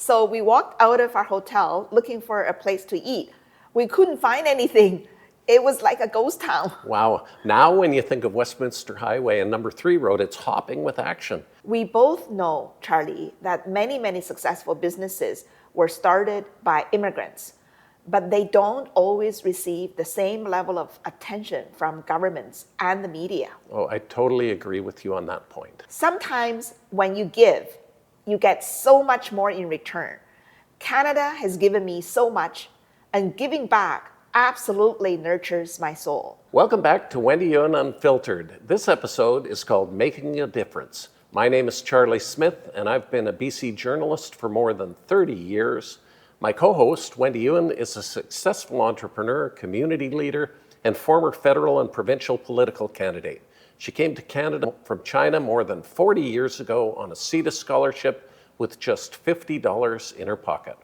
So we walked out of our hotel looking for a place to eat. We couldn't find anything. It was like a ghost town. Wow. Now when you think of Westminster Highway and number 3 Road, it's hopping with action. We both know, Charlie, that many successful businesses were started by immigrants, but they don't always receive the same level of attention from governments and the media. Oh, I totally agree with you on that point. Sometimes when you give, you get so much more in return. Canada has given me so much, and giving back absolutely nurtures my soul. Welcome back to Wendy Yuan Unfiltered. This episode is called Making a Difference. My name is Charlie Smith, and I've been a BC journalist for more than 30 years. My co-host, Wendy Yuan, is a successful entrepreneur, community leader, and former federal and provincial political candidate. She came to Canada from China more than 40 years ago on a CETA scholarship with just $50 in her pocket.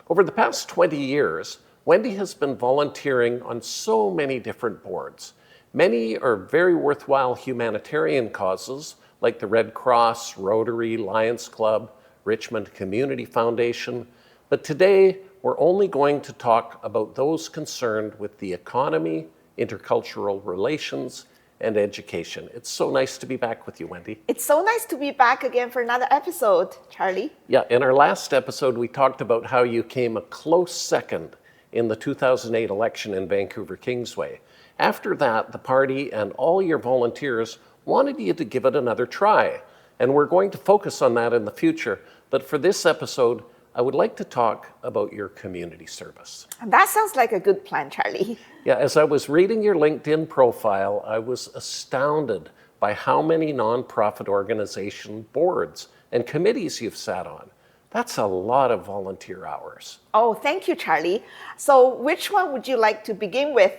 Over the past 20 years, Wendy has been volunteering on so many different boards. Many are very worthwhile humanitarian causes like the Red Cross, Rotary, Lions Club, Richmond Community Foundation. But today, we're only going to talk about those concerned with the economy, intercultural relations, and education. It's so nice to be back with you, Wendy. It's so nice to be back again for another episode, Charlie. Yeah, in our last episode, we talked about how you came a close second in the 2008 election in Vancouver Kingsway. After that, the party and all your volunteers wanted you to give it another try. And we're going to focus on that in the future. But for this episode, I would like to talk about your community service. That sounds like a good plan, Charlie. Yeah, as I was reading your LinkedIn profile, I was astounded by how many nonprofit organization boards and committees you've sat on. That's a lot of volunteer hours. Oh, thank you, Charlie. So which one would you like to begin with?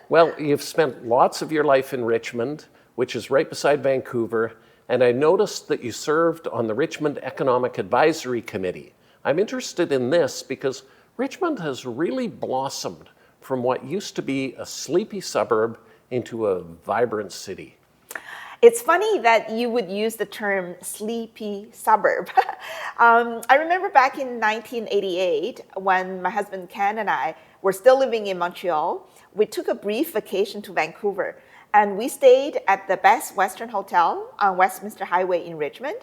Well, you've spent lots of your life in Richmond, which is right beside Vancouver, and I noticed that you served on the Richmond Economic Advisory Committee. I'm interested in this because Richmond has really blossomed from what used to be a sleepy suburb into a vibrant city. It's funny that you would use the term sleepy suburb. I remember back in 1988, when my husband Ken and I were still living in Montreal, we took a brief vacation to Vancouver, and we stayed at the Best Western Hotel on Westminster Highway in Richmond.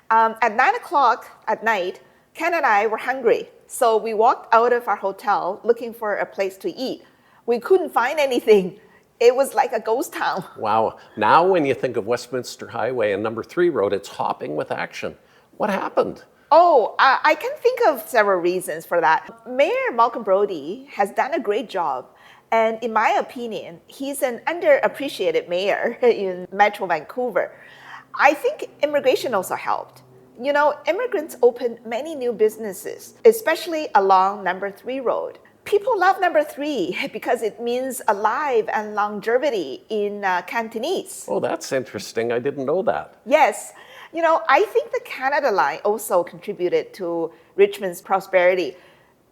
At 9 o'clock at night, Ken and I were hungry, so we walked out of our hotel looking for a place to eat. We couldn't find anything. It was like a ghost town. Wow. Now when you think of Westminster Highway and number 3 Road, it's hopping with action. What happened? Oh, I can think of several reasons for that. Mayor Malcolm Brody has done a great job. And in my opinion, he's an underappreciated mayor in Metro Vancouver. I think immigration also helped. You know, immigrants opened many new businesses, especially along number 3 Road. People love number 3 because it means alive and longevity in Cantonese. Oh, that's interesting. I didn't know that. Yes. You know, I think the Canada Line also contributed to Richmond's prosperity.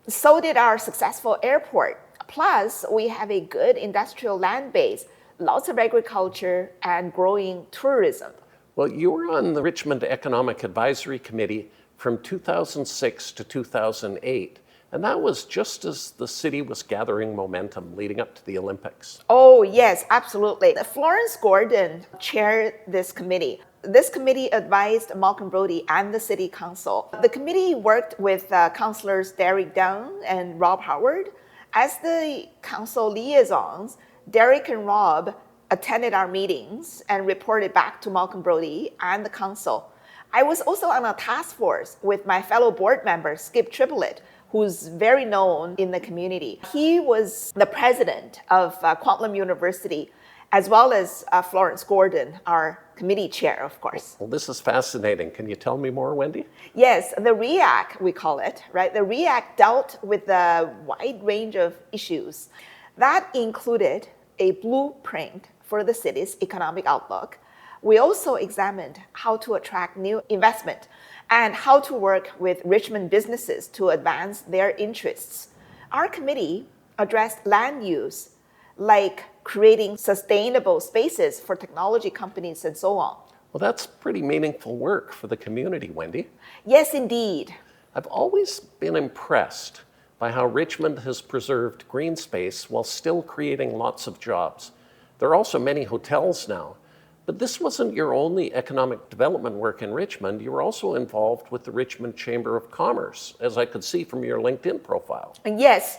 So did our successful airport. Plus, we have a good industrial land base, lots of agriculture, and growing tourism. Well, you were on the Richmond Economic Advisory Committee from 2006 to 2008, and that was just as the city was gathering momentum leading up to the Olympics. Oh, yes, absolutely. Florence Gordon chaired this committee. This committee advised Malcolm Brody and the City Council. The committee worked with councillors Derek Dunn and Rob Howard. As the council liaisons, Derek and Rob attended our meetings and reported back to Malcolm Brody and the council. I was also on a task force with my fellow board member, Skip Triplett, who's very known in the community. He was the president of Kwantlen University, as well as Florence Gordon, our committee chair, of course. Well, this is fascinating. Can you tell me more, Wendy? Yes, the REAC, we call it, right? The REAC dealt with a wide range of issues. That included a blueprint for the city's economic outlook. We also examined how to attract new investment and how to work with Richmond businesses to advance their interests. Our committee addressed land use, like creating sustainable spaces for technology companies and so on. Well, that's pretty meaningful work for the community, Wendy. Yes, indeed. I've always been impressed by how Richmond has preserved green space while still creating lots of jobs. There are also many hotels now. But this wasn't your only economic development work in Richmond. You were also involved with the Richmond Chamber of Commerce, as I could see from your LinkedIn profile. Yes,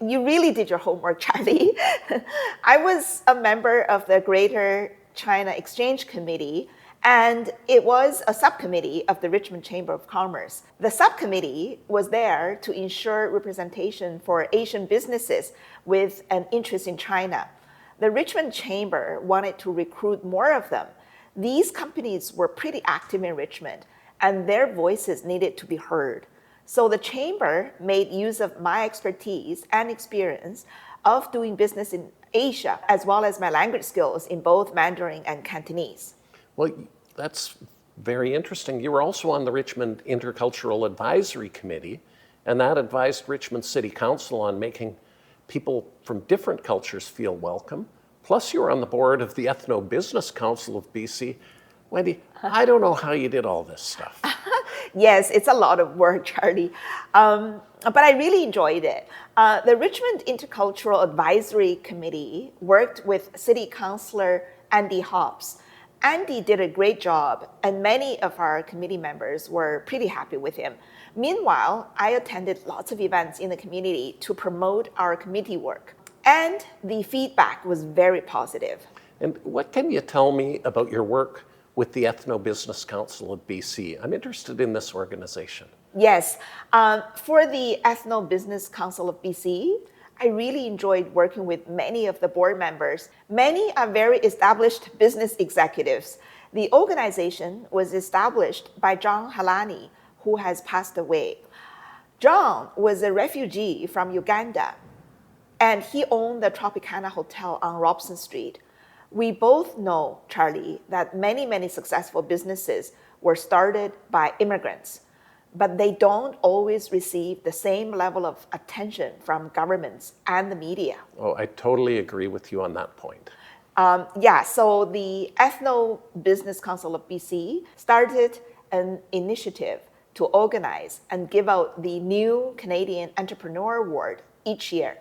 you really did your homework, Charlie. I was a member of the Greater China Exchange Committee, and it was a subcommittee of the Richmond Chamber of Commerce. The subcommittee was there to ensure representation for Asian businesses with an interest in China. The Richmond Chamber wanted to recruit more of them. These companies were pretty active in Richmond, and their voices needed to be heard. So the Chamber made use of my expertise and experience of doing business in Asia, as well as my language skills in both Mandarin and Cantonese. Well, that's very interesting. You were also on the Richmond Intercultural Advisory Committee, and that advised Richmond City Council on making people from different cultures feel welcome. Plus, you were on the board of the Ethno-Business Council of BC. Wendy, I don't know how you did all this stuff. Yes, it's a lot of work, Charlie. But I really enjoyed it. The Richmond Intercultural Advisory Committee worked with City Councillor Andy Hobbs. Andy did a great job, and many of our committee members were pretty happy with him. Meanwhile, I attended lots of events in the community to promote our committee work, and the feedback was very positive. And what can you tell me about your work with the Ethno-Business Council of BC? I'm interested in this organization. Yes, for the Ethno-Business Council of BC, I really enjoyed working with many of the board members. Many are very established business executives. The organization was established by John Halani, who has passed away. John was a refugee from Uganda, and he owned the Tropicana Hotel on Robson Street. We both know, Charlie, that many successful businesses were started by immigrants, but they don't always receive the same level of attention from governments and the media. Oh, I totally agree with you on that point. So the Ethno-Business Council of BC started an initiative to organize and give out the new Canadian Entrepreneur Award each year.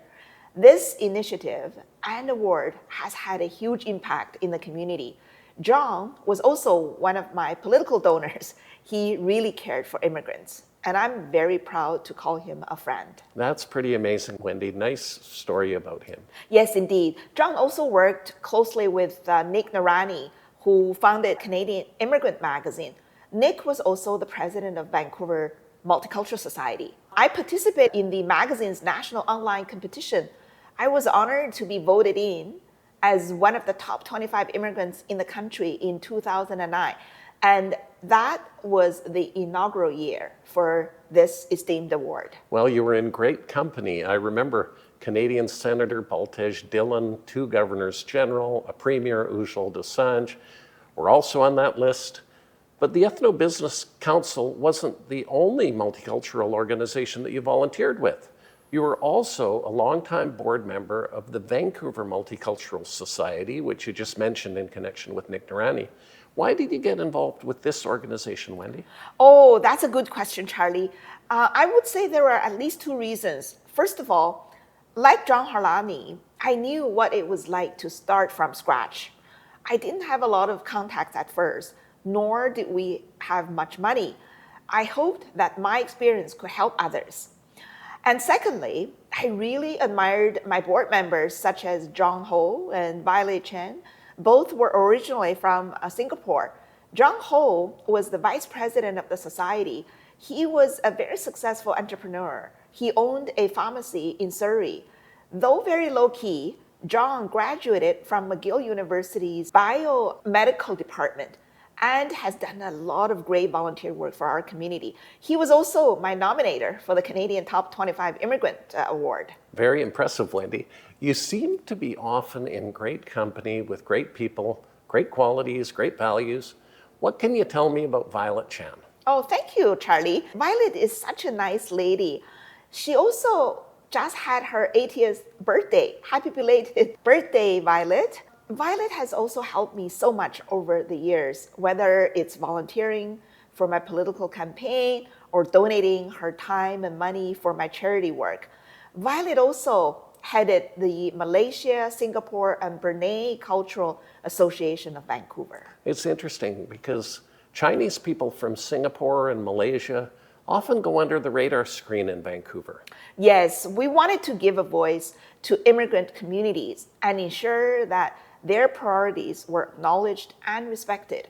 This initiative and award has had a huge impact in the community. John was also one of my political donors. He really cared for immigrants, and I'm very proud to call him a friend. That's pretty amazing, Wendy. Nice story about him. Yes, indeed. John also worked closely with Nick Narani, who founded Canadian Immigrant magazine. Nick was also the president of Vancouver Multicultural Society. I participated in the magazine's national online competition. I was honored to be voted in as one of the top 25 immigrants in the country in 2009. And that was the inaugural year for this esteemed award. Well, you were in great company. I remember Canadian Senator Baltej Dillon, 2 governors general, a premier, Ujjal Dosanjh, were also on that list. But the Ethno-Business Council wasn't the only multicultural organization that you volunteered with. You were also a longtime board member of the Vancouver Multicultural Society, which you just mentioned in connection with Nick Narani. Why did you get involved with this organization, Wendy? Oh, that's a good question, Charlie. I would say there were at least 2 reasons. First of all, like John Harlani, I knew what it was like to start from scratch. I didn't have a lot of contacts at first, nor did we have much money. I hoped that my experience could help others. And secondly, I really admired my board members such as John Ho and Violet Chen. Both were originally from Singapore. John Ho was the vice president of the society. He was a very successful entrepreneur. He owned a pharmacy in Surrey. Though very low-key, John graduated from McGill University's biomedical department and has done a lot of great volunteer work for our community. He was also my nominator for the Canadian Top 25 Immigrant Award. Very impressive, Wendy. You seem to be often in great company with great people, great qualities, great values. What can you tell me about Violet Chan? Oh, thank you, Charlie. Violet is such a nice lady. She also just had her 80th birthday. Happy belated birthday, Violet. Violet has also helped me so much over the years, whether it's volunteering for my political campaign or donating her time and money for my charity work. Violet also headed the Malaysia, Singapore, and Brunei Cultural Association of Vancouver. It's interesting because Chinese people from Singapore and Malaysia often go under the radar screen in Vancouver. Yes, we wanted to give a voice to immigrant communities and ensure that their priorities were acknowledged and respected.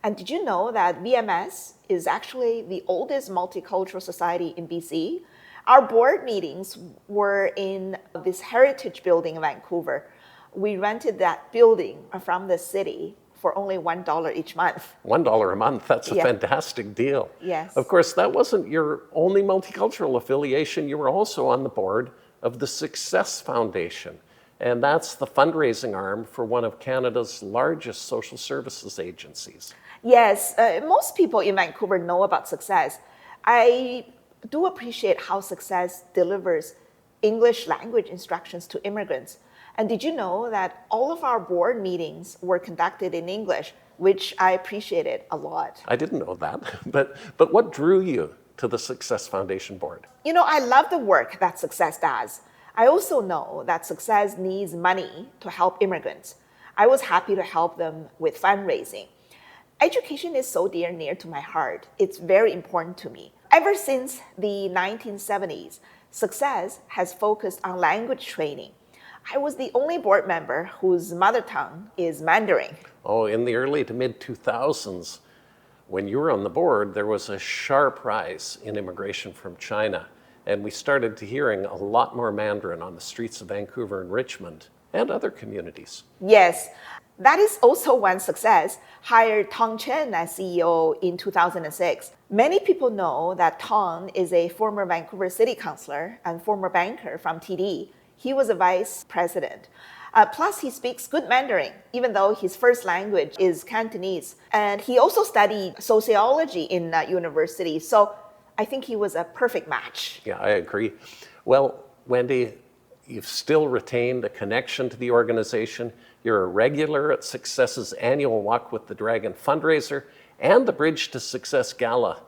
And did you know that VMS is actually the oldest multicultural society in BC? Our board meetings were in this heritage building in Vancouver. We rented that building from the city for only $1 each month. $1 a month, that's a fantastic deal. Yes. Of course, that wasn't your only multicultural affiliation. You were also on the board of the Success Foundation, and that's the fundraising arm for one of Canada's largest social services agencies. Yes, most people in Vancouver know about Success. I do appreciate how Success delivers English language instructions to immigrants. And did you know that all of our board meetings were conducted in English, which I appreciated a lot. I didn't know that, but what drew you to the Success Foundation board? You know, I love the work that Success does. I also know that Success needs money to help immigrants. I was happy to help them with fundraising. Education is so dear and near to my heart. It's very important to me. Ever since the 1970s, Success has focused on language training. I was the only board member whose mother tongue is Mandarin. Oh, in the early to mid 2000s, when you were on the board, there was a sharp rise in immigration from China. And we started to hearing a lot more Mandarin on the streets of Vancouver and Richmond and other communities. Yes, that is also when Success hired Tong Chen as CEO in 2006. Many people know that Tong is a former Vancouver City Councillor and former banker from TD. He was a vice president. Plus, he speaks good Mandarin, even though his first language is Cantonese. And he also studied sociology in university. So I think he was a perfect match. Yeah, I agree. Well, Wendy, you've still retained a connection to the organization. You're a regular at Success's annual Walk with the Dragon fundraiser and the Bridge to Success Gala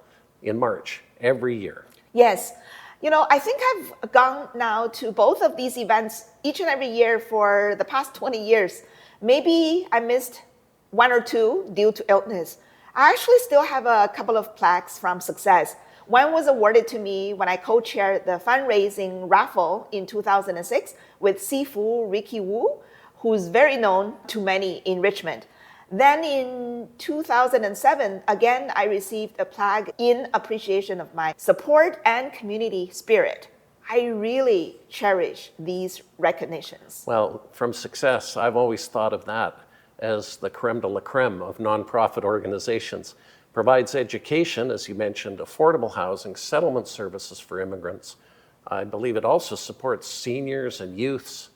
in March every year. Yes. You know, I think I've gone now to both of these events each and every year for the past 20 years. Maybe I missed one or two due to illness. I actually still have a couple of plaques from Success. One was awarded to me when I co-chaired the fundraising raffle in 2006 with Sifu Ricky Wu, who's very known to many in Richmond. Then in 2007, again, I received a plaque in appreciation of my support and community spirit. I really cherish these recognitions. Well, from Success, I've always thought of that as the creme de la creme of nonprofit organizations. Provides education, as you mentioned, affordable housing, settlement services for immigrants. I believe it also supports seniors and youths.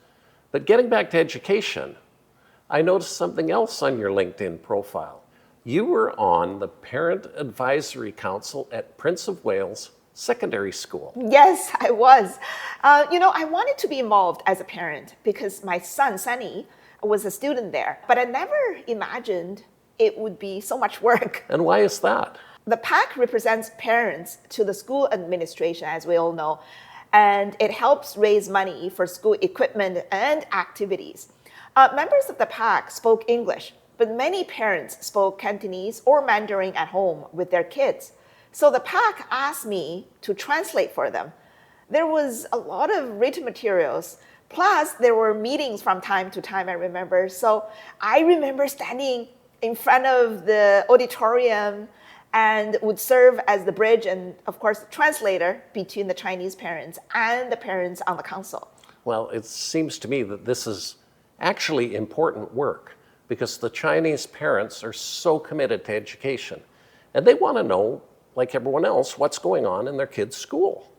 But getting back to education, I noticed something else on your LinkedIn profile. You were on the Parent Advisory Council at Prince of Wales Secondary School. Yes, I was. You know, I wanted to be involved as a parent because my son, Sunny, was a student there. But I never imagined it would be so much work. And why is that? The PAC represents parents to the school administration, as we all know, and it helps raise money for school equipment and activities. Members of the PAC spoke English, but many parents spoke Cantonese or Mandarin at home with their kids. So the PAC asked me to translate for them. There was a lot of written materials, plus there were meetings from time to time, I remember. So I remember standing in front of the auditorium and would serve as the bridge and, of course, the translator between the Chinese parents and the parents on the council. Well, it seems to me that this is actually important work because the Chinese parents are so committed to education and they want to know, like everyone else, what's going on in their kids' school.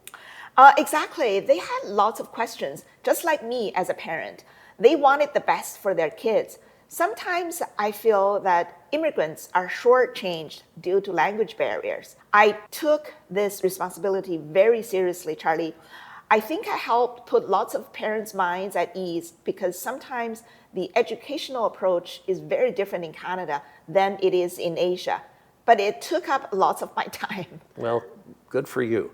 Exactly. They had lots of questions, just like me as a parent. They wanted the best for their kids. Sometimes I feel that immigrants are shortchanged due to language barriers. I took this responsibility very seriously, Charlie. I think I helped put lots of parents' minds at ease because sometimes the educational approach is very different in Canada than it is in Asia. But it took up lots of my time. Well, good for you.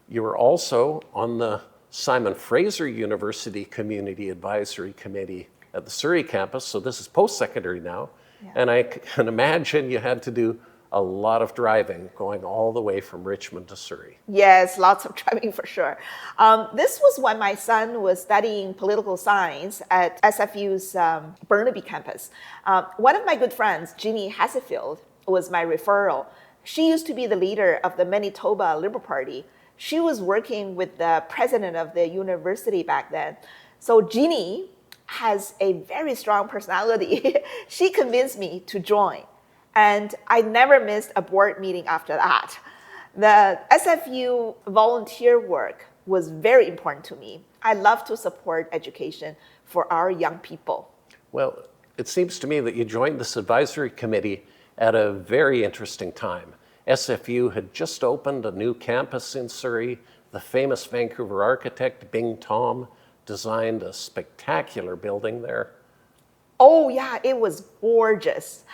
You were also on the Simon Fraser University Community Advisory Committee at the Surrey campus, so this is post-secondary now. Yeah. And I can imagine you had to do a lot of driving going all the way from Richmond to Surrey. Yes, lots of driving for sure. This was when my son was studying political science at SFU's Burnaby campus. One of my good friends, Jeannie Hasselfield, was my referral. She used to be the leader of the Manitoba Liberal Party. She was working with the president of the university back then. So Jeannie has a very strong personality. She convinced me to join. And I never missed a board meeting after that. The SFU volunteer work was very important to me. I love to support education for our young people. Well, it seems to me that you joined this advisory committee at a very interesting time. SFU had just opened a new campus in Surrey. The famous Vancouver architect Bing Tom designed a spectacular building there. Oh yeah, it was gorgeous.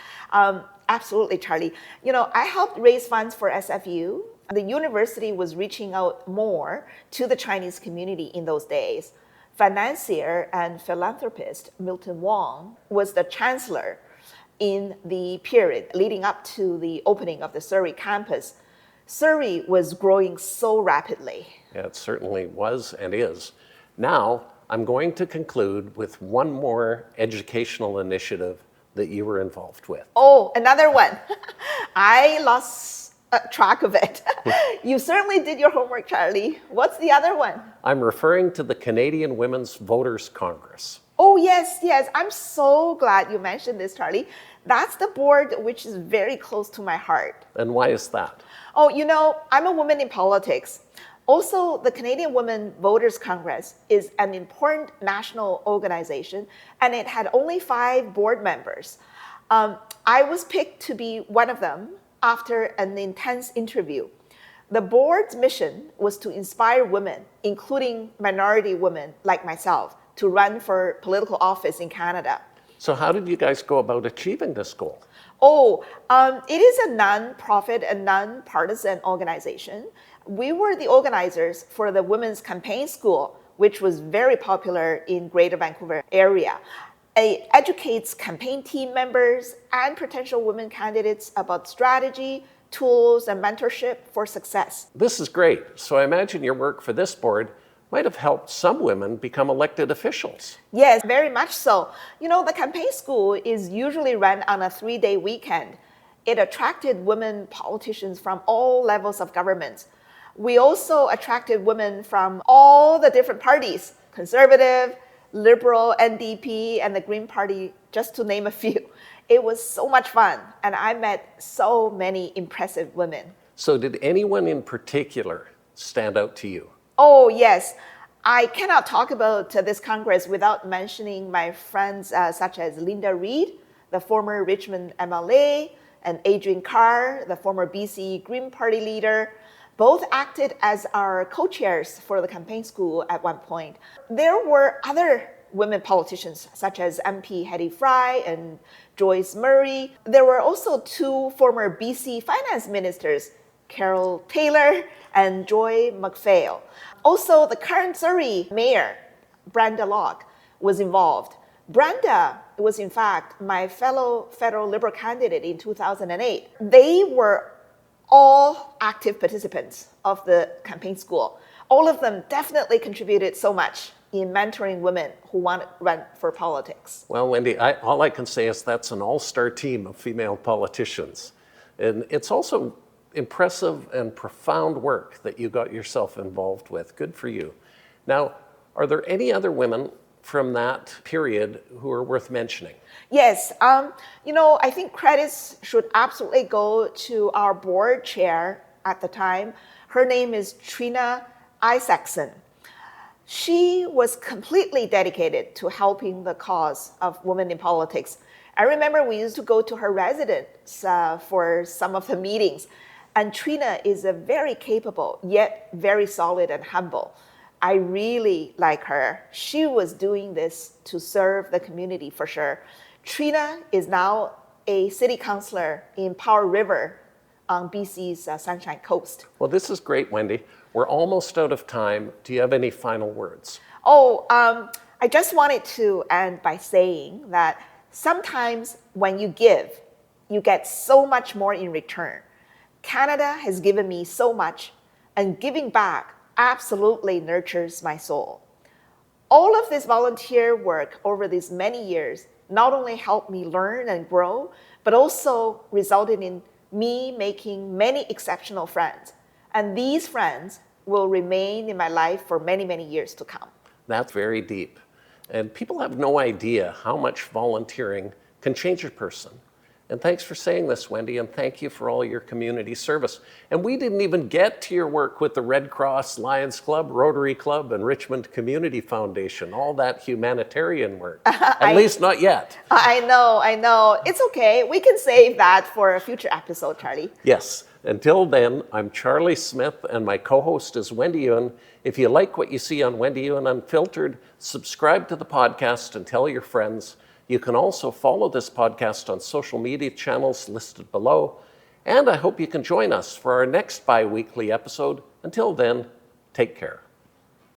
Absolutely, Charlie. You know, I helped raise funds for SFU. The university was reaching out more to the Chinese community in those days. Financier and philanthropist Milton Wong was the chancellor in the period leading up to the opening of the Surrey campus. Surrey was growing so rapidly. Yeah, it certainly was and is. Now, I'm going to conclude with one more educational initiative that you were involved with. Oh, another one. I lost track of it. You certainly did your homework, Charlie. What's the other one? I'm referring to the Canadian Women's Voters Congress. Oh, yes. I'm so glad you mentioned this, Charlie. That's the board which is very close to my heart. And why is that? Oh, you know, I'm a woman in politics. Also, the Canadian Women Voters Congress is an important national organization, and it had only 5 board members. I was picked to be one of them after an intense interview. The board's mission was to inspire women, including minority women like myself, to run for political office in Canada. So how did you guys go about achieving this goal? Oh, it is a non-profit and non-partisan organization. We were the organizers for the Women's Campaign School, which was very popular in Greater Vancouver area. It educates campaign team members and potential women candidates about strategy, tools, and mentorship for success. This is great. So I imagine your work for this board might have helped some women become elected officials. Yes, very much so. You know, the campaign school is usually run on a 3-day weekend. It attracted women politicians from all levels of government. We also attracted women from all the different parties, Conservative, Liberal, NDP, and the Green Party, just to name a few. It was so much fun, and I met so many impressive women. So did anyone in particular stand out to you? Oh, yes. I cannot talk about this Congress without mentioning my friends such as Linda Reid, the former Richmond MLA, and Adrian Carr, the former BC Green Party leader. Both acted as our co-chairs for the campaign school at one point. There were other women politicians such as MP Hetty Fry and Joyce Murray. There were also 2 former BC finance ministers, Carol Taylor and Joy McPhail. Also, the current Surrey mayor, Brenda Locke, was involved. Brenda was, in fact, my fellow federal Liberal candidate in 2008. They were all active participants of the campaign school. All of them definitely contributed so much in mentoring women who want to run for politics. Well, Wendy, all I can say is that's an all-star team of female politicians. And it's also impressive and profound work that you got yourself involved with. Good for you. Now, are there any other women from that period who are worth mentioning? Yes, you know, I think credits should absolutely go to our board chair at the time. Her name is Trina Isaacson. She was completely dedicated to helping the cause of women in politics. I remember we used to go to her residence for some of the meetings. And Trina is a very capable, yet very solid and humble. I really like her. She was doing this to serve the community for sure. Trina is now a city councillor in Powell River, on BC's Sunshine Coast. Well, this is great, Wendy. We're almost out of time. Do you have any final words? I just wanted to end by saying that sometimes when you give, you get so much more in return. Canada has given me so much, and giving back absolutely nurtures my soul. All of this volunteer work over these many years not only helped me learn and grow, but also resulted in me making many exceptional friends. And these friends will remain in my life for many, many years to come. That's very deep. And people have no idea how much volunteering can change a person. And thanks for saying this, Wendy, and thank you for all your community service. And we didn't even get to your work with the Red Cross, Lions Club, Rotary Club, and Richmond Community Foundation, all that humanitarian work. At least not yet. I know. It's okay. We can save that for a future episode, Charlie. Yes. Until then, I'm Charlie Smith, and my co-host is Wendy Yuan. If you like what you see on Wendy Yuan Unfiltered, subscribe to the podcast and tell your friends. You can also follow this podcast on social media channels listed below. And I hope you can join us for our next bi-weekly episode. Until then, take care.